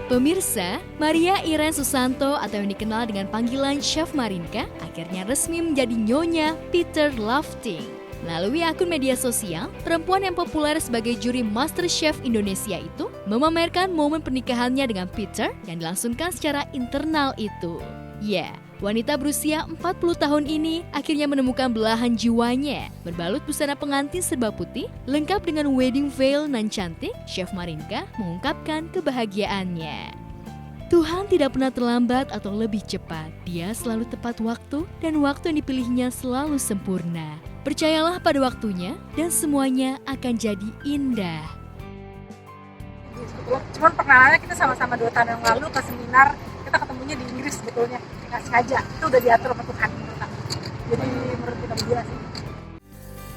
Pemirsa, Maria Irene Susanto atau yang dikenal dengan panggilan Chef Marinka akhirnya resmi menjadi nyonya Peter Lofting. Melalui akun media sosial, perempuan yang populer sebagai juri MasterChef Indonesia itu memamerkan momen pernikahannya dengan Peter yang dilangsungkan secara internal itu. Ya, wanita berusia 40 tahun ini akhirnya menemukan belahan jiwanya. Berbalut busana pengantin serba putih, lengkap dengan wedding veil nan cantik, Chef Marinka mengungkapkan kebahagiaannya. Tuhan tidak pernah terlambat atau lebih cepat. Dia selalu tepat waktu dan waktu yang dipilihnya selalu sempurna. Percayalah pada waktunya dan semuanya akan jadi indah. Cuman perkenalannya kita sama-sama 2 tahun yang lalu ke seminar, kita ketemunya di Inggris sebetulnya, nggak sengaja, itu udah diatur sama Tuhan menurut aku. Jadi menurut kita berdua sih.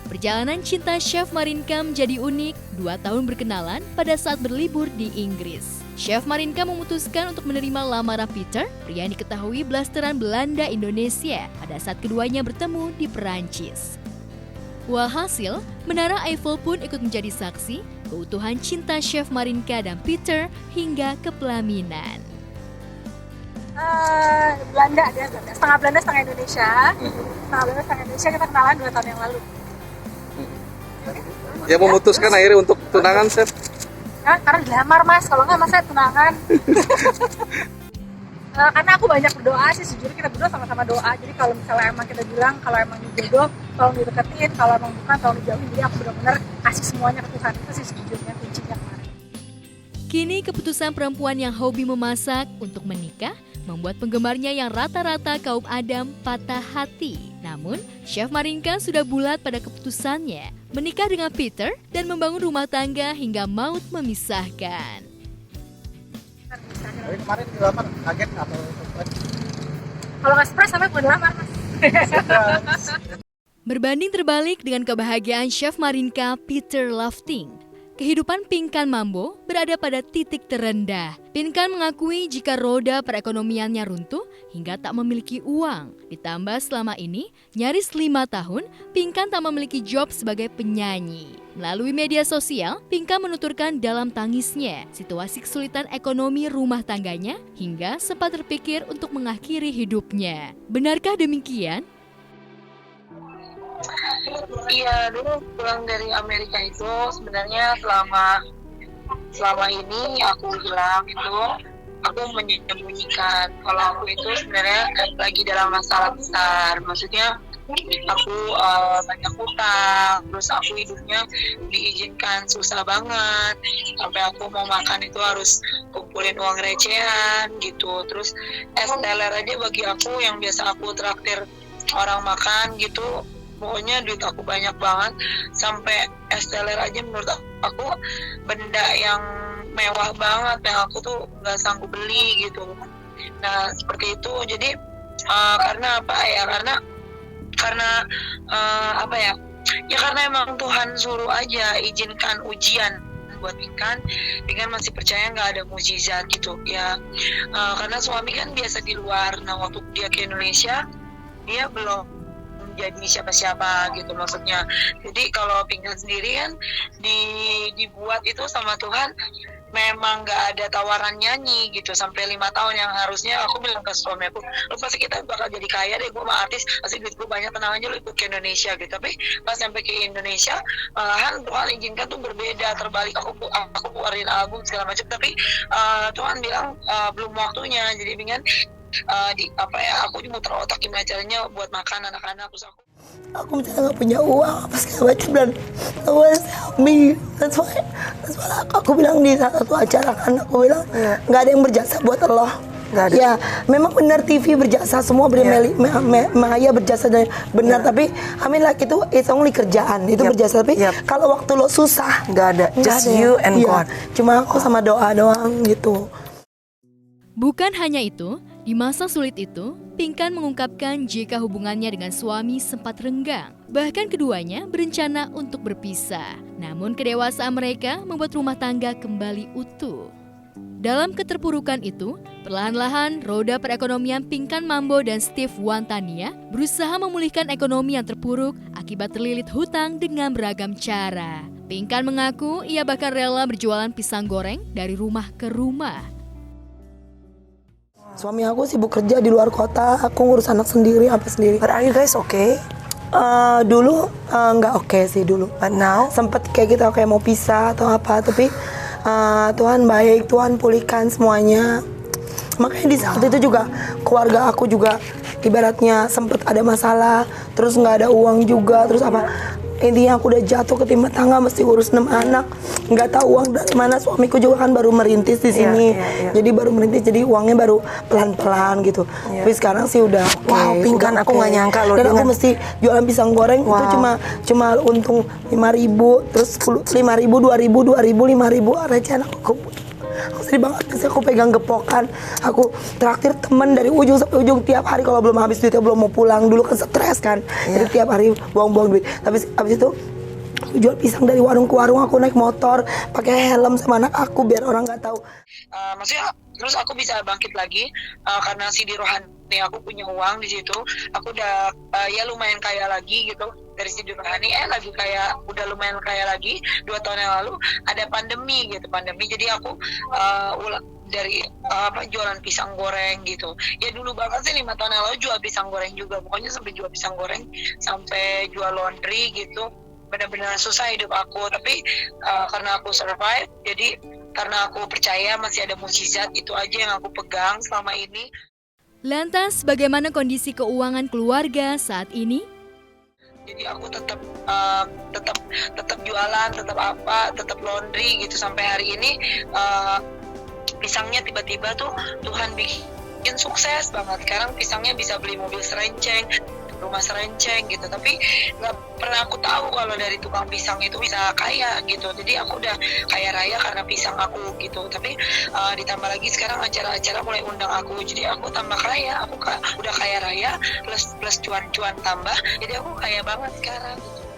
Perjalanan cinta Chef Marinka menjadi unik, 2 tahun berkenalan pada saat berlibur di Inggris. Chef Marinka memutuskan untuk menerima lamaran Peter, pria yang diketahui blasteran Belanda Indonesia pada saat keduanya bertemu di Perancis. Walhasil, Menara Eiffel pun ikut menjadi saksi keutuhan cinta Chef Marinka dan Peter hingga ke pelaminan. Belanda, dia setengah Belanda, setengah Indonesia. Setengah Belanda, setengah Indonesia, kita kenalan 2 tahun yang lalu. Dia memutuskan akhirnya untuk tunangan, Chef? Ya, karena dilamar mas, kalau nggak mas saya tunangan. Karena aku banyak berdoa sih, sejujurnya kita berdua sama-sama doa. Jadi kalau misalnya emang kita bilang, kalau emang jodoh, tolong dideketin, kalau emang bukan, tolong dijauhin. Jadi aku benar-benar kasih semuanya ke Tuhan, itu sih sejujurnya kuncinya kemarin. Kini keputusan perempuan yang hobi memasak untuk menikah membuat penggemarnya yang rata-rata kaum Adam patah hati. Namun, Chef Marinka sudah bulat pada keputusannya menikah dengan Peter dan membangun rumah tangga hingga maut memisahkan. Tapi kemarin dilamar kaget atau surprise? Kalau nggak surprise, sampai bukan dilamar mas. Berbanding terbalik dengan kebahagiaan Chef Marinka Peter Lofting, kehidupan Pinkan Mambo berada pada titik terendah. Pinkan mengakui jika roda perekonomiannya runtuh hingga tak memiliki uang. Ditambah selama ini, nyaris 5 tahun, Pinkan tak memiliki job sebagai penyanyi. Melalui media sosial, Pinkan menuturkan dalam tangisnya situasi kesulitan ekonomi rumah tangganya hingga sempat terpikir untuk mengakhiri hidupnya. Benarkah demikian? Iya, dulu pulang dari Amerika itu sebenarnya selama ini aku bilang itu aku menyembunyikan kalau aku itu sebenarnya lagi dalam masalah besar. Maksudnya aku banyak hutang, terus aku hidupnya diizinkan susah banget, sampai aku mau makan itu harus kumpulin uang recehan gitu. Terus es teler aja bagi aku yang biasa aku traktir orang makan gitu, pokoknya duit aku banyak banget, sampai es teler aja menurut aku benda yang mewah banget yang aku tuh nggak sanggup beli gitu. Nah seperti itu. Jadi karena apa ya, karena apa ya, ya karena emang Tuhan suruh aja izinkan ujian buat Pinkan masih percaya nggak ada mukjizat gitu ya. Karena suami kan biasa di luar, nah waktu dia ke Indonesia dia belum jadi siapa-siapa gitu maksudnya. Jadi kalau Pinkan sendiri kan dibuat itu sama Tuhan, memang nggak ada tawaran nyanyi gitu sampai 5 tahun yang harusnya aku bilang ke suami aku, lu pasti kita bakal jadi kaya deh, gue mah artis, pasti duit gue banyak, tenang aja lu ikut ke Indonesia gitu. Tapi pas sampai ke Indonesia malahan Tuhan izinkan tuh berbeda, terbalik. Aku keluarin album segala macam, tapi Tuhan bilang belum waktunya. Jadi Pinkan aku muter otak gimana caranya buat makan anak-anak. Terus aku misalnya nggak punya uang apa segala macam, dan no one help me. That's why aku bilang di salah satu acara kan, aku bilang nggak ada yang berjasa buat Allah. Ya memang benar TV berjasa semua, Maya berjasa dan benar, tapi itu it's only kerjaan itu berjasa, tapi kalau waktu lo susah nggak ada, just you and God. Cuma aku sama doa doang gitu. Bukan hanya itu, di masa sulit itu, Pinkan mengungkapkan jika hubungannya dengan suami sempat renggang. Bahkan keduanya berencana untuk berpisah. Namun kedewasaan mereka membuat rumah tangga kembali utuh. Dalam keterpurukan itu, perlahan-lahan roda perekonomian Pinkan Mambo dan Steve Wantania berusaha memulihkan ekonomi yang terpuruk akibat terlilit hutang dengan beragam cara. Pinkan mengaku ia bahkan rela berjualan pisang goreng dari rumah ke rumah. Suami aku sibuk kerja di luar kota, aku ngurus anak sendiri, apa sendiri. But are you guys okay? Dulu nggak oke sih dulu. But now? Sempet kayak kita kayak mau pisah atau apa, tapi Tuhan baik, Tuhan pulihkan semuanya. Makanya di saat itu juga keluarga aku juga ibaratnya sempet ada masalah, terus nggak ada uang juga, terus apa. Intinya aku udah jatuh ke timah tangga, mesti urus 6 anak, nggak tahu uang dari mana. Suamiku juga kan baru merintis di sini, jadi baru merintis, jadi uangnya baru pelan-pelan gitu. Tapi sekarang sih udah Wow, Pinkan, aku nggak nyangka loh. Dan aku mesti jualan pisang goreng itu cuma untung 5.000, terus 5.000, 2.000, 2.000, 5.000 recehan aku. Aku sedih banget, biasanya aku pegang gepokan, aku traktir temen dari ujung sampai ujung tiap hari. Kalau belum habis duitnya belum mau pulang, dulu kan stres kan, jadi tiap hari buang-buang duit. Tapi abis itu aku jual pisang dari warung ke warung, aku naik motor pakai helm sama anak aku biar orang nggak tahu. Maksudnya terus aku bisa bangkit lagi karena Sidi Rohani, aku punya uang di situ. Aku udah ya lumayan kaya lagi gitu dari Sidi Rohani. Lagi kayak udah lumayan kaya lagi. 2 tahun yang lalu ada pandemi gitu, jadi aku dari jualan pisang goreng gitu. Ya dulu banget sih 5 tahun yang lalu jual pisang goreng juga, pokoknya sampai jual pisang goreng, sampai jual laundry gitu. Benar-benar susah hidup aku, tapi karena aku survive, jadi karena aku percaya masih ada mukjizat, itu aja yang aku pegang selama ini. Lantas, bagaimana kondisi keuangan keluarga saat ini? Jadi aku tetap jualan, tetap laundry gitu sampai hari ini. Pisangnya tiba-tiba tuh Tuhan bikin sukses banget. Sekarang pisangnya bisa beli mobil serenceng, rumah serenceng gitu. Tapi nggak pernah aku tahu kalau dari tukang pisang itu bisa kaya gitu. Jadi aku udah kaya raya karena pisang aku gitu. Tapi ditambah lagi sekarang acara-acara mulai undang aku, jadi aku tambah kaya. Aku udah kaya raya plus cuan-cuan tambah. Jadi aku kaya banget sekarang gitu.